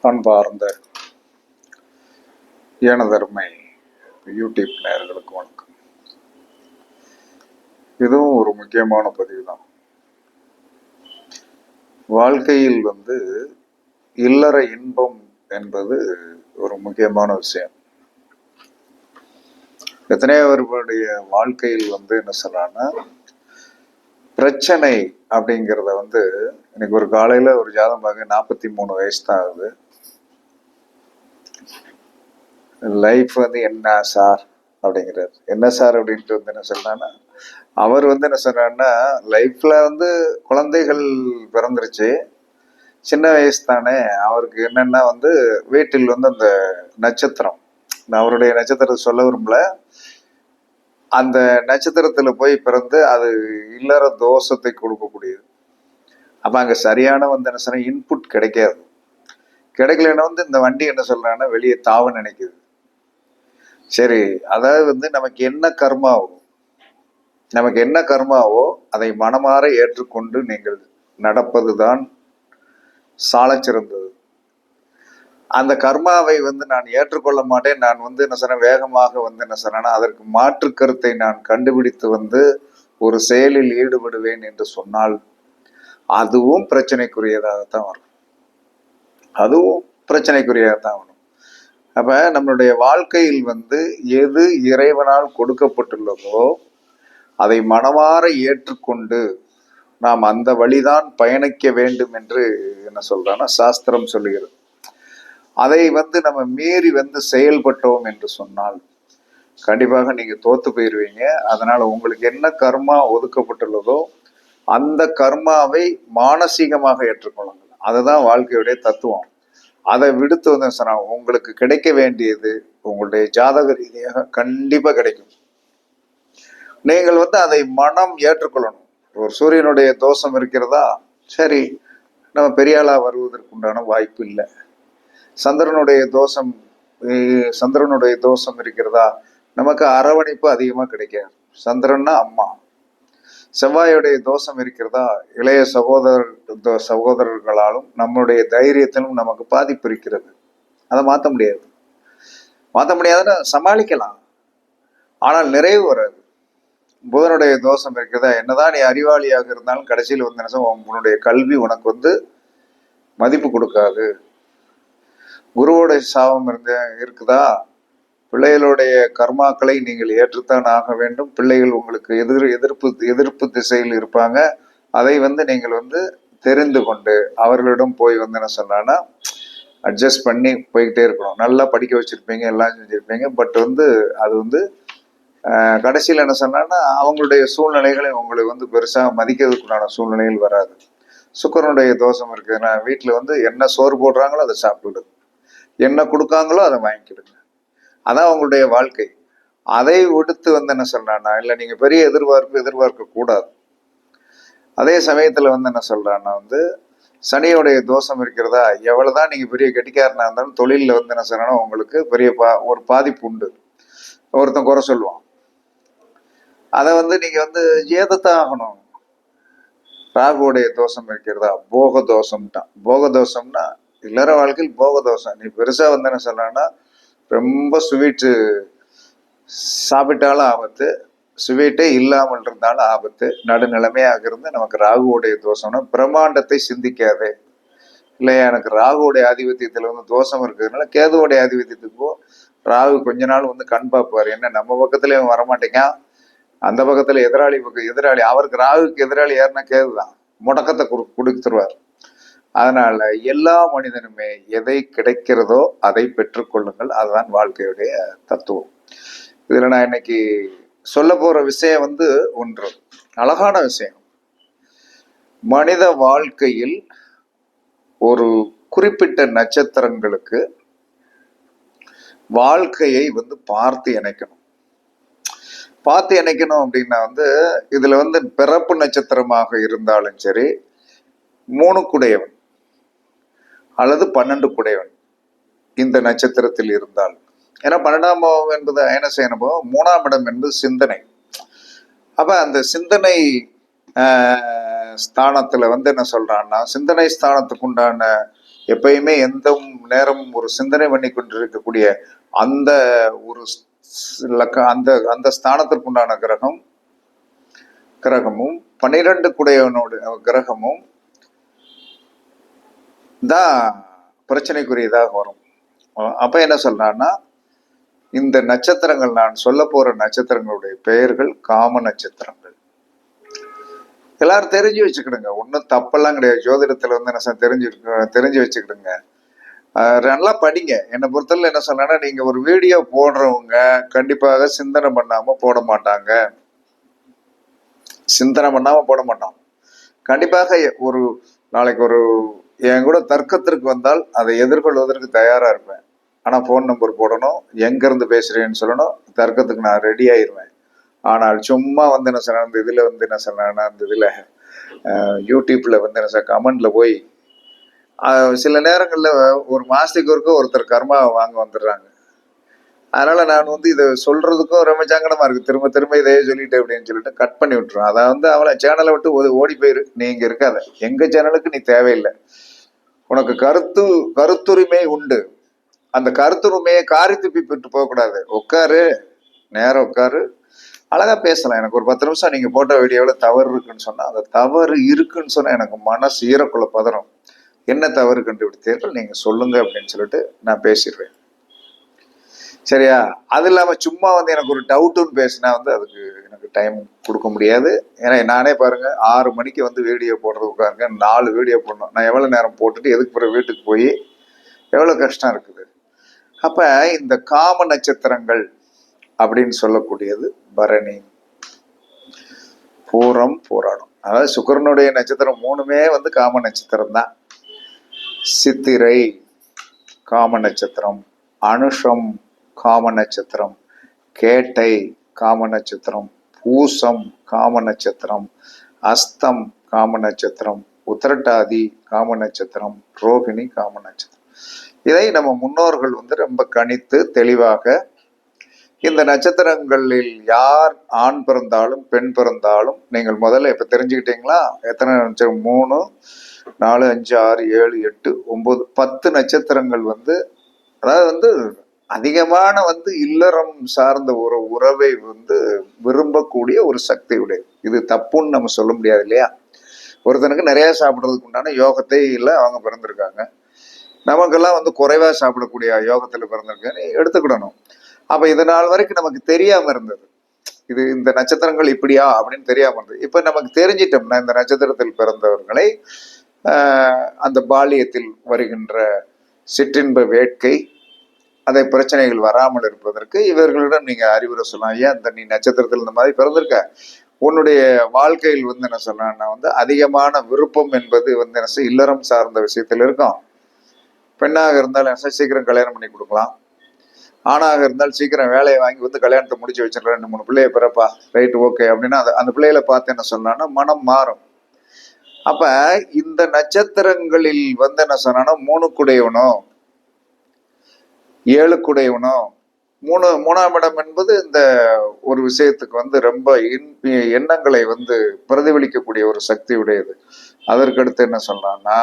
அன்பார்ந்த எனதருமை யூடியூப் நேயர்களுக்கு வணக்கம். இதுவும் ஒரு முக்கியமான பதிவு தான். வாழ்க்கையில் இல்லற இன்பம் என்பது ஒரு முக்கியமான விஷயம். எத்தனையோ பேருடைய வாழ்க்கையில் என்ன சொல்றாங்கன்னா, பிரச்சனை அப்படிங்கிறத இன்னைக்கு ஒரு காலையில ஒரு ஜாதகம் பார்க்க 43 வயசு தான் ஆகுது. லைஃப் என்ன சார் அப்படிங்கிறார். என்ன சார் அப்படின்ட்டு என்ன சொல்றான்னா, அவர் என்ன சொல்றாருன்னா, லைஃப்ல குழந்தைகள் பிறந்துருச்சு, சின்ன வயசு தானே. அவருக்கு என்னன்னா வீட்டில் அந்த நட்சத்திரம், நான் அவருடைய நட்சத்திரத்தை சொல்ல விரும்பல, அந்த நட்சத்திரத்துல போய் பிறந்து அது இல்லற தோஷத்தை கொடுக்கக்கூடியது. அப்ப அங்க சரியான என்ன சொன்ன இன்புட் கிடைக்காது. கிடைக்கலன்னா இந்த வண்டி என்ன சொல்றாங்கன்னா வெளியே தாவ நினைக்குது. சரி, அதாவது நமக்கு என்ன கர்மாவோ அதை மனமாற ஏற்றுக்கொண்டு நீங்கள் நடப்பதுதான் சாலச் சிறந்தது. அந்த கர்மாவை நான் ஏற்றுக்கொள்ள மாட்டேன், நான் என்ன சொன்ன வேகமாக என்ன சொன்னா அதற்கு மாற்று கருத்தை நான் கண்டுபிடித்து ஒரு செயலில் ஈடுபடுவேன் என்று சொன்னால் அதுவும் பிரச்சனைக்குரியதாகத்தான் வரும். வரும். அப்ப நம்மளுடைய வாழ்க்கையில் எது இறைவனால் கொடுக்கப்பட்டுள்ளதோ அதை மனமாற ஏற்றுக்கொண்டு நாம் அந்த வழிதான் பயணிக்க வேண்டும் என்று என்ன சொல்றான்னா சாஸ்திரம் சொல்லுகிறது. அதை நம்ம மீறி செயல்பட்டோம் என்று சொன்னால் கண்டிப்பாக நீங்க தோத்து போயிருவீங்க. அதனால உங்களுக்கு என்ன கர்மா ஒதுக்கப்பட்டுள்ளதோ அந்த கர்மாவை மானசீகமாக ஏற்றுக்கொள்ளுங்கள். அதுதான் வாழ்க்கையுடைய தத்துவம். அதை விடுத்து சொன்னா உங்களுக்கு கிடைக்க வேண்டியது உங்களுடைய ஜாதக ரீதியாக கண்டிப்பா கிடைக்கும். நீங்கள் அதை மனம் ஏற்றுக்கொள்ளணும். ஒரு சூரியனுடைய தோஷம் இருக்கிறதா, சரி, நம்ம பெரிய ஆளா வருவதற்கு உண்டான வாய்ப்பு இல்லை. சந்திரனுடைய தோஷம் இருக்கிறதா, நமக்கு அரவணைப்பு அதிகமா கிடைக்காது. சந்திரன்னா அம்மா. செவ்வாயுடைய தோஷம் இருக்கிறதா, இளைய சகோதரர்களாலும் நம்மளுடைய தைரியத்திலும் நமக்கு பாதிப்பு இருக்கிறது. அதை மாற்ற முடியாதுன்னா சமாளிக்கலாம், ஆனால் நிறைவு வராது. புதனுடைய தோஷம் இருக்கிறதா, என்னதான் நீ அறிவாளியாக இருந்தாலும் கடைசியில் உன்னுடைய கல்வி உனக்கு மதிப்பு கொடுக்காது. குருவோடைய சாபம் இருக்குதா, பிள்ளைகளுடைய கர்மாக்களை நீங்கள் ஏற்றுத்தான் ஆக வேண்டும். பிள்ளைகள் உங்களுக்கு எதிர்ப்பு திசையில் இருப்பாங்க. அதை நீங்கள் தெரிந்து கொண்டு அவர்களிடம் போய் என்ன சொன்னா அட்ஜஸ்ட் பண்ணி போய்கிட்டே இருக்கணும். நல்லா படிக்க வச்சிருப்பீங்க, எல்லாம் செஞ்சிருப்பீங்க. பட் அது கடைசியில் என்ன சொன்னா அவங்களுடைய சூழ்நிலைகளை உங்களை பெருசா மதிக்கிறதுக்குண்டான சூழ்நிலைகள் வராது. சுக்கரனுடைய தோஷம் இருக்குதுன்னா வீட்டுல என்ன சோறு போடுறாங்களோ அதை சாப்பிடுது, என்ன கொடுக்காங்களோ அதை வாங்கிக்கிடுங்க. அதான் அவங்களுடைய வாழ்க்கை. அதை விடுத்து என்ன சொல்றான்னா, இல்லை நீங்க பெரிய எதிர்பார்க்க கூடாது. அதே சமயத்துல என்ன சொல்றான்னா சனியோடைய தோஷம் இருக்கிறதா, எவ்வளவுதான் நீங்க பெரிய கெட்டிக்காரனா இருந்தாலும் தொழில என்ன சொன்னா உங்களுக்கு பெரிய ஒரு பாதிப்பு உண்டு. ஒருத்தன் குறை சொல்லுவான், அதை நீங்க ஏதத்தான் ஆகணும். ராகுடைய தோஷம் இருக்கிறதா, போக தோஷம்ட்டான். போக தோஷம்னா இல்லற வாழ்க்கையில் போக தோஷம். நீ பெருசா என்ன சொல்றான்னா ரொம்ப ஸ்வீட்டு சாப்பிட்டாலும் ஆபத்து, ஸ்வீட்டே இல்லாமல் இருந்தாலும் ஆபத்து. நடுநிலைமையாக இருந்து நமக்கு ராகுவோடைய தோஷம்னா பிரம்மாண்டத்தை சிந்திக்காதே. இல்லையா, எனக்கு ராகுவோடைய ஆதிபத்தியத்துல தோஷம் இருக்கிறதுனால கேதுவோடைய ஆதிபத்தியத்துக்கோ ராகு கொஞ்ச நாள் கண் பார்ப்பாரு. என்ன நம்ம பக்கத்துல வரமாட்டேங்க, அந்த பக்கத்துல எதிராளி அவருக்கு ராகுக்கு எதிராளி யாருன்னா கேதுதான், முடக்கத்தை கொடுத்துருவார். அதனால எல்லா மனிதனுமே எதை கிடைக்கிறதோ அதை பெற்றுக்கொள்ளுங்கள். அதுதான் வாழ்க்கையுடைய தத்துவம். இதுல நான் இன்னைக்கு சொல்ல போற விஷயம் ஒன்று அழகான விஷயம். மனித வாழ்க்கையில் ஒரு குறிப்பிட்ட நட்சத்திரங்களுக்கு வாழ்க்கையை பார்த்து இணைக்கணும். அப்படின்னா இதுல பிறப்பு நட்சத்திரமாக இருந்தாலும் சரி, 3 குடையவன் அல்லது 12 குடையவன் இந்த நட்சத்திரத்தில் இருந்தால், ஏன்னா 12ஆம் பாவம் என்பது அயனசேன பாவம், 3ஆம் இடம் என்பது சிந்தனை. அப்ப அந்த சிந்தனை ஸ்தானத்துல வந்து என்ன சொல்றான்னா, சிந்தனை ஸ்தானத்துக்கு உண்டான எப்பயுமே எந்த நேரம் ஒரு சிந்தனை பண்ணி கொண்டிருக்கக்கூடிய அந்த ஒரு அந்த அந்த ஸ்தானத்திற்கு உண்டான கிரகமும் 12 குடையவனோட கிரகமும் தான் பிரச்சனைக்குரியதாக வரும். அப்ப என்ன சொல்றான்னா, இந்த நட்சத்திரங்கள், நான் சொல்ல போற நட்சத்திரங்களுடைய பெயர்கள் காம நட்சத்திரங்கள். எல்லாரும் தெரிஞ்சு வச்சுக்கிடுங்க, ஒன்றும் தப்பெல்லாம் கிடையாது. ஜோதிடத்துல வந்து என்ன தெரிஞ்சு வச்சுக்கிடுங்க. நல்லா படிங்க. என்னை பொறுத்தவரை என்ன சொன்னா, நீங்க ஒரு வீடியோ போடுறவங்க கண்டிப்பாக சிந்தனை பண்ணாம போட மாட்டாங்க. சிந்தனை பண்ணாம போட மாட்டோம். கண்டிப்பாக ஒரு நாளைக்கு ஒரு என் கூட தர்க்கத்திற்கு வந்தால் அதை எதிர்கொள்வதற்கு தயாரா இருப்பேன். ஆனா போன் நம்பர் போடணும், எங்க இருந்து பேசுறேன்னு சொல்லணும், தர்க்கத்துக்கு நான் ரெடி ஆயிருவேன். ஆனால் சும்மா வந்து என்ன சொன்ன, அந்த இதுல வந்து என்ன சொன்னா, அந்த இதுல யூடியூப்ல வந்து என்ன கமெண்ட்ல போய் சில நேரங்கள்ல ஒரு மாசத்துக்கு ஒருத்தர் கர்மா வாங்க வந்துடுறாங்க. அதனால நான் வந்து இதை சொல்றதுக்கும் ரொம்ப சங்கடமா இருக்கு. திரும்ப திரும்ப இதையே சொல்லிட்டு அப்படின்னு சொல்லிட்டு கட் பண்ணி விட்டுருவேன். அதை வந்து அவளை சேனலை விட்டு ஓடி போயிரு, நீ இங்க இருக்காத, எங்க சேனலுக்கு நீ தேவையில்லை. உனக்கு கருத்துரிமை உண்டு. அந்த கருத்துரிமையை காரி துப்பி பெற்று போகக்கூடாது. உட்காரு, நேரம் உட்காரு, அழகா பேசலாம். எனக்கு ஒரு 10 நிமிஷம் நீங்க போட்ட வீடியோவில் தவறு இருக்குன்னு சொன்னா, அந்த தவறு இருக்குன்னு சொன்னா எனக்கு மனசு ஈரக்குள்ள பதறும். என்ன தவறு கண்டுபிடித்தீர்கள் நீங்க சொல்லுங்க அப்படின்னு சொல்லிட்டு நான் பேசிடுவேன். சரியா? அது இல்லாம சும்மா வந்து எனக்கு ஒரு டவுட்டுன்னு பேசினா வந்து அதுக்கு எனக்கு டைம் கொடுக்க முடியாது. ஏன்னா நானே பாருங்க 6 மணிக்கு வந்து வீடியோ போடுறது உட்காருங்க, 4 வீடியோ போடணும். நான் எவ்வளவு நேரம் போட்டுட்டு எதுக்கு பிறகு வீட்டுக்கு போய் எவ்வளவு கஷ்டம் இருக்குது. அப்ப இந்த காம நட்சத்திரங்கள் அப்படின்னு சொல்லக்கூடியது பரணி, பூரம், பூராடம். அதாவது சுக்கிரனுடைய நட்சத்திரம் 3மே வந்து காம நட்சத்திரம் தான். சித்திரை காம நட்சத்திரம், அனுஷம் காம நட்சத்திரம், கேட்டை காம நட்சத்திரம், பூசம் காம நட்சத்திரம், அஸ்தம் காம நட்சத்திரம், உத்திரட்டாதி காம நட்சத்திரம், ரோகிணி காம நட்சத்திரம். இதை நம்ம முன்னோர்கள் வந்து ரொம்ப கணித்து தெளிவாக, இந்த நட்சத்திரங்களில் யார் ஆண் பிறந்தாலும் பெண் பிறந்தாலும் நீங்கள் முதல்ல இப்ப தெரிஞ்சுக்கிட்டீங்களா? எத்தனை நட்சத்திரம்? 3, 4, 5, 6, 7, 8, 9, 10 நட்சத்திரங்கள் வந்து, அதாவது வந்து அதிகமான வந்து இல்லறம் சார்ந்த ஒரு உறவை வந்து விரும்பக்கூடிய ஒரு சக்தி உடையது. இது தப்புன்னு நம்ம சொல்ல முடியாது இல்லையா? ஒருத்தனுக்கு நிறைய சாப்பிட்றதுக்கு உண்டான யோகத்தை இல்லை அவங்க பிறந்திருக்காங்க. நமக்கெல்லாம் வந்து குறைவா சாப்பிடக்கூடிய யோகத்துல பிறந்திருக்கான்னு எடுத்துக்கிடணும். அப்ப இதனால் வரைக்கும் நமக்கு தெரியாம இருந்தது, இது இந்த நட்சத்திரங்கள் இப்படியா அப்படின்னு தெரியாம இருந்தது. இப்ப நமக்கு தெரிஞ்சிட்டோம்னா இந்த நட்சத்திரத்தில் பிறந்தவர்களை அந்த பாலியத்தில் வருகின்ற சிற்றின்ப வேட்கை, அதை பிரச்சனைகள் வராமல் இருப்பதற்கு இவர்களிடம் நீங்க அறிவுரை சொல்லலாம். ஏன் இந்த நீ நட்சத்திரத்தில் இந்த மாதிரி பிறந்திருக்க, உன்னுடைய வாழ்க்கையில் வந்து என்ன சொன்னா வந்து அதிகமான விருப்பம் என்பது வந்து என்ன இல்லறம் சார்ந்த விஷயத்தில் இருக்கும். பெண்ணாக இருந்தால் என்ன சீக்கிரம் கல்யாணம் பண்ணி கொடுக்கலாம், ஆணாக இருந்தால் சீக்கிரம் வேலையை வாங்கி வந்து கல்யாணத்தை முடிச்சு வச்சிடலாம், 2, 3 பிள்ளைய பிறப்பா, ரைட் ஓகே அப்படின்னா அந்த பிள்ளைகளை பார்த்து என்ன சொன்னான்னா மனம் மாறும். அப்ப இந்த நட்சத்திரங்களில் வந்து என்ன சொன்னா 3 குடையவனோ 7 குடையவனோ, 3ஆம் இடம் என்பது இந்த ஒரு விஷயத்துக்கு வந்து ரொம்ப எண்ணங்களை வந்து பிரதிபலிக்கக்கூடிய ஒரு சக்தி உடையது. அதற்கடுத்து என்ன சொல்றான்னா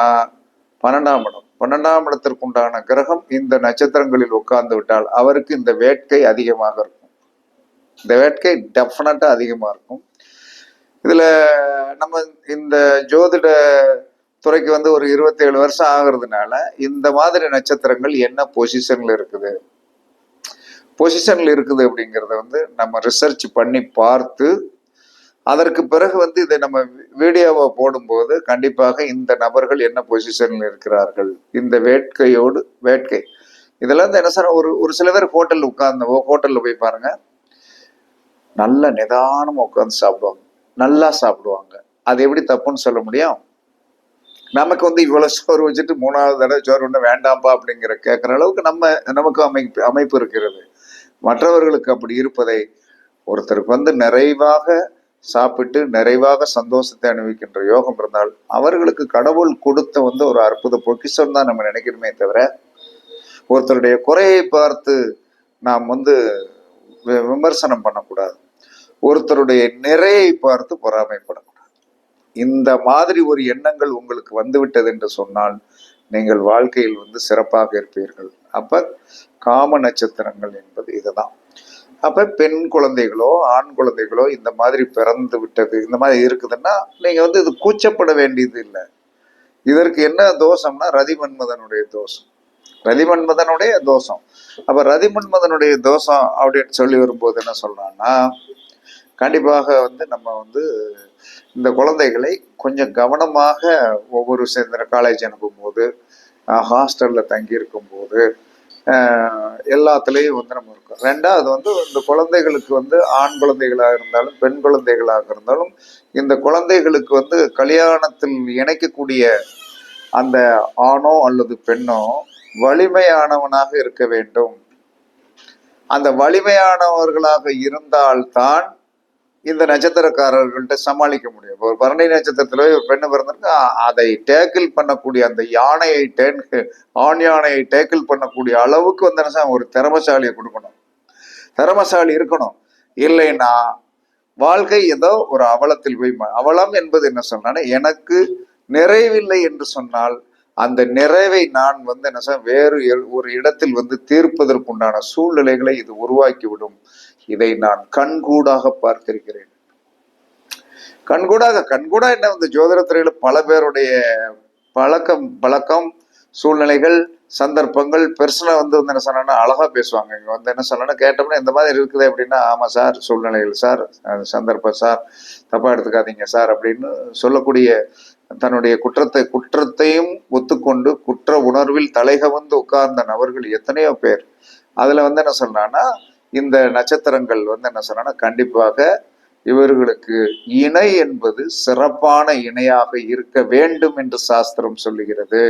12ஆம் இடம். 12ஆம் இடத்திற்கு உண்டான கிரகம் இந்த நட்சத்திரங்களில் உட்கார்ந்து விட்டால் அவருக்கு இந்த வேட்கை அதிகமாக இருக்கும். இந்த வேட்கை டெஃபினட்டா அதிகமா இருக்கும். இதுல நம்ம இந்த ஜோதிட துறைக்கு வந்து ஒரு 27 வருஷம் ஆகுறதுனால இந்த மாதிரி நட்சத்திரங்கள் என்ன பொசிஷன்ல இருக்குது அப்படிங்கிறத வந்து நம்ம ரிசர்ச் பண்ணி பார்த்து, அதற்கு பிறகு வந்து இதை நம்ம வீடியோவை போடும்போது கண்டிப்பாக இந்த நபர்கள் என்ன பொசிஷன்ல இருக்கிறார்கள், இந்த வேட்கை இதெல்லாம் வந்து என்ன சார், ஒரு சில பேர் ஹோட்டல்ல போய் பாருங்க, நல்ல நிதானமா உட்காந்து சாப்பிடுவாங்க, நல்லா சாப்பிடுவாங்க. அது எப்படி தப்புன்னு சொல்ல முடியும்? நமக்கு வந்து இவ்வளவு சோறு வச்சுட்டு 3ஆவது தடவை சோறு ஒண்ணு வேண்டாம்பா அப்படிங்கிற கேட்கிற அளவுக்கு நமக்கு அமைப்பு இருக்கிறது. மற்றவர்களுக்கு அப்படி இருப்பதை, ஒருத்தருக்கு வந்து நிறைவாக சாப்பிட்டு நிறைவாக சந்தோஷத்தை அனுபவிக்கின்ற யோகம் இருந்தால் அவர்களுக்கு கடவுள் கொடுத்த வந்து ஒரு அற்புத பொக்கிஷம் தான் நம்ம நினைக்கிறோமே தவிர, ஒருத்தருடைய குறையை பார்த்து நாம் வந்து விமர்சனம் பண்ணக்கூடாது, ஒருத்தருடைய நிறையை பார்த்து பொறாமைப்படக்கூடாது. இந்த மாதிரி ஒரு எண்ணங்கள் உங்களுக்கு வந்துவிட்டது என்று சொன்னால் நீங்கள் வாழ்க்கையில் வந்து சிறப்பாக இருப்பீர்கள். அப்ப காம நட்சத்திரங்கள் என்பது இதுதான். அப்ப பெண் குழந்தைகளோ ஆண் குழந்தைகளோ இந்த மாதிரி பிறந்து விட்டது, இந்த மாதிரி இருக்குதுன்னா நீங்க வந்து இது கூச்சப்பட வேண்டியது இல்லை. இதற்கு என்ன தோஷம்னா ரதிமன்மதனுடைய தோஷம், ரதிமன்மதனுடைய தோஷம். அப்ப ரதிமன்மதனுடைய தோஷம் அப்படின்னு சொல்லி வரும்போது என்ன சொல்றான்னா, கண்டிப்பாக வந்து நம்ம வந்து இந்த குழந்தைகளை கொஞ்சம் கவனமாக ஒவ்வொரு சேர்ந்த காலேஜ் அனுப்பும்போது, ஹாஸ்டல்ல தங்கி இருக்கும் போது, எல்லாத்துலேயும் வந்து நம்ம இருக்கோம். ரெண்டாவது வந்து இந்த குழந்தைகளுக்கு வந்து ஆண் குழந்தைகளாக இருந்தாலும் பெண் குழந்தைகளாக இருந்தாலும் இந்த குழந்தைகளுக்கு வந்து கல்யாணத்தில் இணைக்கக்கூடிய அந்த ஆணோ அல்லது பெண்ணோ வலிமையானவனாக இருக்க வேண்டும். அந்த வலிமையானவர்களாக இருந்தால்தான் இந்த நட்சத்திரக்காரர்கள்ட்ட சமாளிக்க முடியும். ஒரு பரணி நட்சத்திரத்துல ஒரு பெண்ணு பிறந்திருக்கு, அதை டேக்கிள் பண்ணக்கூடிய அந்த யானையை ஆண் யானையை டேக்கிள் பண்ணக்கூடிய அளவுக்கு வந்து ஒரு திறமசாலியை கொடுக்கணும், திறமசாலி இருக்கணும். இல்லைன்னா வாழ்க்கை ஏதோ ஒரு அவலத்தில் போய், அவலம் என்பது என்ன சொன்னா, எனக்கு நிறைவில்லை என்று சொன்னால் அந்த நிறைவை நான் வந்து என்ன வேறு ஒரு இடத்தில் வந்து தீர்ப்பதற்குண்டான சூழ்நிலைகளை இது உருவாக்கிவிடும். இதை நான் கண்கூடாக பார்த்திருக்கிறேன். கண்கூடா என்ன வந்து ஜோதிடத்துறையில பல பேருடைய பழக்கம் சூழ்நிலைகள் சந்தர்ப்பங்கள் பெர்சனலா வந்து என்ன சொன்னா அழகா பேசுவாங்க. இங்க வந்து என்ன சொல்லணும் கேட்டோம்னா இந்த மாதிரி இருக்குது அப்படின்னா, ஆமா சார், சூழ்நிலைகள் சார், சந்தர்ப்பம் சார், தப்பா எடுத்துக்காதீங்க சார் அப்படின்னு சொல்லக்கூடிய, தன்னுடைய குற்றத்தையும் ஒத்துக்கொண்டு குற்ற உணர்வில் தலைகவந்து உட்கார்ந்த நபர்கள் எத்தனையோ பேர். அதுல வந்து என்ன சொல்றான்னா, இந்த நட்சத்திரங்கள் வந்து என்ன சொல்றான்னா கண்டிப்பாக இவர்களுக்கு இணை என்பது சிறப்பான இணையாக இருக்க வேண்டும் என்று சாஸ்திரம் சொல்லுகிறது.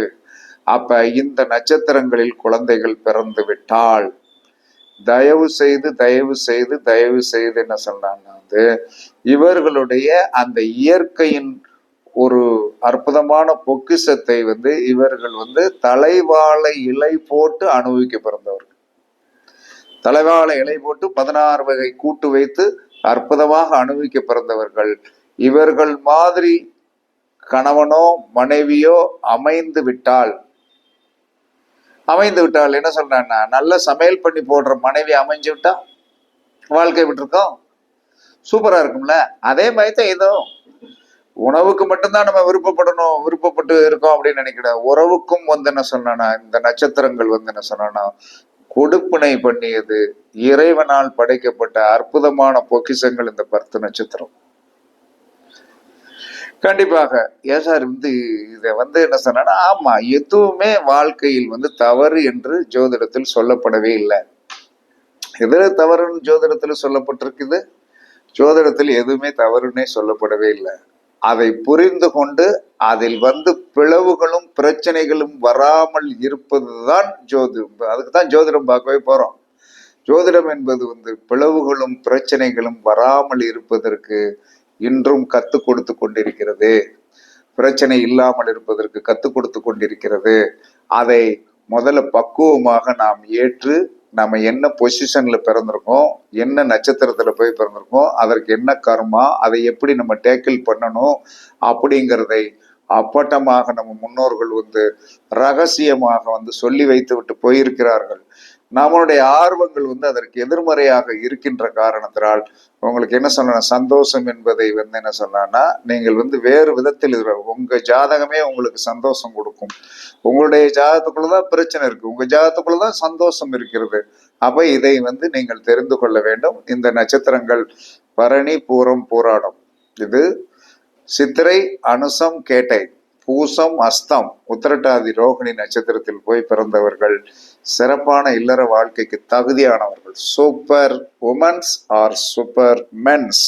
அப்ப இந்த நட்சத்திரங்களில் குழந்தைகள் பிறந்து விட்டால் தயவு செய்து என்ன சொல்றாங்கன்னா வந்து இவர்களுடைய அந்த இயற்கையின் ஒரு அற்புதமான பொக்கிஷத்தை வந்து இவர்கள் வந்து தலைவாழை இலை போட்டு அனுபவிக்க பிறந்தவர்கள். தலைவாழை இலை போட்டு 16 வகை கூட்டு வைத்து அற்புதமாக அனுபவிக்க பிறந்தவர்கள். இவர்கள் மாதிரி கணவனோ மனைவியோ அமைந்து விட்டால் என்ன சொல்றான்னா, நல்ல சமையல் பண்ணி போடுற மனைவி அமைஞ்சு விட்டா வாழ்க்கை விட்டுருக்கோம், சூப்பரா இருக்கும்ல. அதே மாதிரி தான் ஏதோ உணவுக்கு மட்டும்தான் நம்ம விருப்பப்பட்டு இருக்கோம் அப்படின்னு நினைக்கிறேன். உறவுக்கும் வந்து என்ன சொன்னா, இந்த நட்சத்திரங்கள் வந்து என்ன சொன்னா கொடுப்பினை பண்ணியது இறைவனால் படைக்கப்பட்ட அற்புதமான பொக்கிஷங்கள் இந்த 10 நட்சத்திரம். கண்டிப்பாக ஏன் சார் வந்து இதை வந்து என்ன சொன்னா, ஆமா, எதுவுமே வாழ்க்கையில் வந்து தவறு என்று ஜோதிடத்தில் சொல்லப்படவே இல்லை. எது தவறுன்னு ஜோதிடத்தில் சொல்லப்பட்டிருக்குது? ஜோதிடத்தில் எதுவுமே தவறுன்னே சொல்லப்படவே இல்லை. அதை புரிந்து கொண்டு அதில் வந்து பிளவுகளும் பிரச்சனைகளும் வராமல் இருப்பதுதான் ஜோதிடம். அதுக்குதான் ஜோதிடம் பார்க்கவே போறோம். ஜோதிடம் என்பது வந்து பிளவுகளும் பிரச்சனைகளும் வராமல் இருப்பதற்கு இன்றும் கற்றுக் கொடுத்து கொண்டிருக்கிறது. பிரச்சனை இல்லாமல் இருப்பதற்கு கற்றுக் கொடுத்து கொண்டிருக்கிறது. அதை முதல்ல பக்குவமாக நாம் ஏற்று நம்ம என்ன பொசிஷன்ல பிறந்திருக்கோம், என்ன நட்சத்திரத்துல போய் பிறந்திருக்கோம், அதற்கு என்ன கர்மா, அதை எப்படி நம்ம டேக்கிள் பண்ணணும் அப்படிங்கிறதை அப்பட்டமாக நம்ம முன்னோர்கள் வந்து ரகசியமாக வந்து சொல்லி வைத்து விட்டு போயிருக்கிறார்கள். நம்மளுடைய ஆர்வங்கள் வந்து அதற்கு எதிர்மறையாக இருக்கின்ற காரணத்தினால் உங்களுக்கு என்ன சொல்லணும், சந்தோஷம் என்பதை வந்து என்ன சொன்னா, நீங்கள் வந்து வேறு விதத்தில் உங்க ஜாதகமே உங்களுக்கு சந்தோஷம் கொடுக்கும். உங்களுடைய ஜாதகத்துக்குள்ளதான் பிரச்சனை இருக்கு, உங்க ஜாதகத்துக்குள்ளதான் சந்தோஷம் இருக்கிறது. அப்ப இதை வந்து நீங்கள் தெரிந்து கொள்ள வேண்டும். இந்த நட்சத்திரங்கள் பரணி, பூரம், பூராடம், இது சித்திரை, அனுசம், கேட்டை, பூசம், அஸ்தம், உத்திரட்டாதி, ரோகிணி நட்சத்திரத்தில் போய் பிறந்தவர்கள் சிறப்பான இல்லற வாழ்க்கைக்கு தகுதியானவர்கள். Super womens are super mens.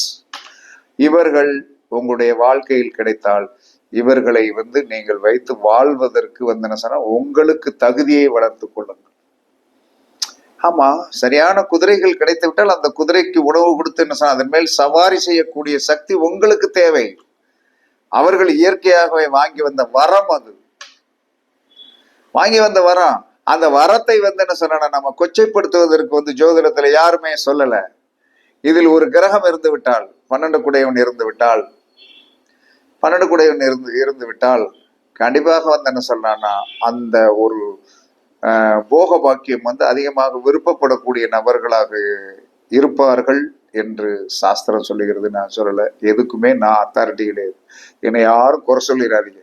இவர்கள் உங்களுடைய வாழ்க்கையில் கிடைத்தால் இவர்களை வந்து நீங்கள் வைத்து வாழ்வதற்கு வந்து என்ன சொன்னா, உங்களுக்கு தகுதியை வளர்த்து கொள்ளுங்கள். ஆமா, சரியான குதிரைகள் கிடைத்து விட்டால் அந்த குதிரைக்கு உணவு கொடுத்து என்ன சொன்னா, அதன் மேல் சவாரி செய்யக்கூடிய சக்தி உங்களுக்கு தேவை. அவர்கள் இயற்கையாகவே வாங்கி வந்த வரம், அது வாங்கி வந்த வரம். அந்த வரத்தை வந்து என்ன சொன்னா, நம்ம கொச்சைப்படுத்துவதற்கு வந்து ஜோதிடத்துல யாருமே சொல்லல. இதில் ஒரு கிரகம் இருந்து விட்டால், 12 குடையவன் இருந்து விட்டால், 12 கூடையவன் இருந்து விட்டால் கண்டிப்பாக வந்து என்ன சொல்றான்னா அந்த ஒரு போக பாக்கியம் வந்து அதிகமாக விருப்பப்படக்கூடிய நபர்களாக இருப்பார்கள் என்று சாஸ்திரம் சொல்லுகிறது. நான் சொல்லலை, எதுக்குமே நான் அத்தாரிட்டி கிடையாது. என்னை யாரும் குறை சொல்லிடாதீங்க.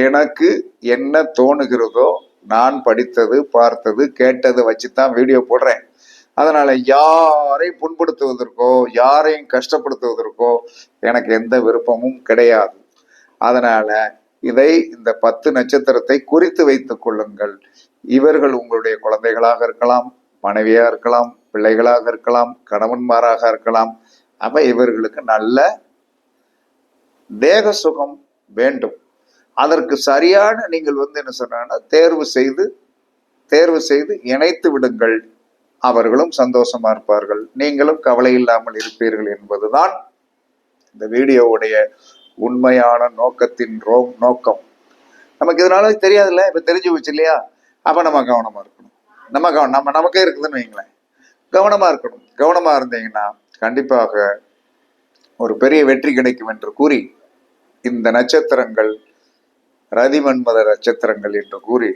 எனக்கு என்ன தோணுகிறதோ நான் படித்தது பார்த்தது கேட்டதை வச்சுதான் வீடியோ போடுறேன். அதனால யாரையும் புண்படுத்துவதற்கோ யாரையும் கஷ்டப்படுத்துவதற்கோ எனக்கு எந்த விருப்பமும் கிடையாது. அதனால இந்த 10 நட்சத்திரத்தை குறித்து வைத்துக் கொள்ளுங்கள். இவர்கள் உங்களுடைய குழந்தைகளாக இருக்கலாம், மனைவியா இருக்கலாம், பிள்ளைகளாக இருக்கலாம், கணவன்மாராக இருக்கலாம். அப்ப இவர்களுக்கு நல்ல தேக சுகம் வேண்டும். அதற்கு சரியான நீங்கள் வந்து என்ன சொன்னா தேர்வு செய்து இணைத்து விடுங்கள். அவர்களும் சந்தோஷமா இருப்பார்கள், நீங்களும் கவலை இல்லாமல் இருப்பீர்கள் என்பதுதான் இந்த வீடியோவுடைய உண்மையான நோக்கத்தின் நோக்கம். நமக்கு இதனால தெரியாதுல்ல, இப்ப தெரிஞ்சு வச்சு இல்லையா? அப்ப நம்ம கவனமா இருக்கணும். நமக்கே இருக்குதுன்னு வைங்களேன், கவனமா இருக்கணும். கவனமா இருந்தீங்கன்னா கண்டிப்பாக ஒரு பெரிய வெற்றி கிடைக்கும் என்று கூறி, இந்த நட்சத்திரங்கள் ரதி மன்மத நட்சத்திரங்கள் என்று கூறி,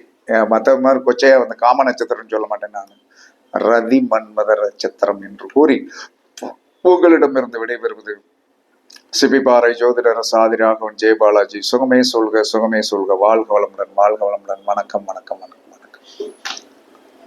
மற்ற மாதிரி கொச்சையா வந்து காம நட்சத்திரம் சொல்ல மாட்டேன், நான் ரதி மன்மத நட்சத்திரம் என்று கூறி உங்களிடமிருந்து விடைபெறுவது சிபிபாறை ஜோதிடர் சாதி ராகவன் ஜெயபாலாஜி. சுகமே சொல்க, சுகமே சொல்க. வாழ்க வளமுடன், வாழ்க வளமுடன். வணக்கம், வணக்கம், வணக்கம், வணக்கம்.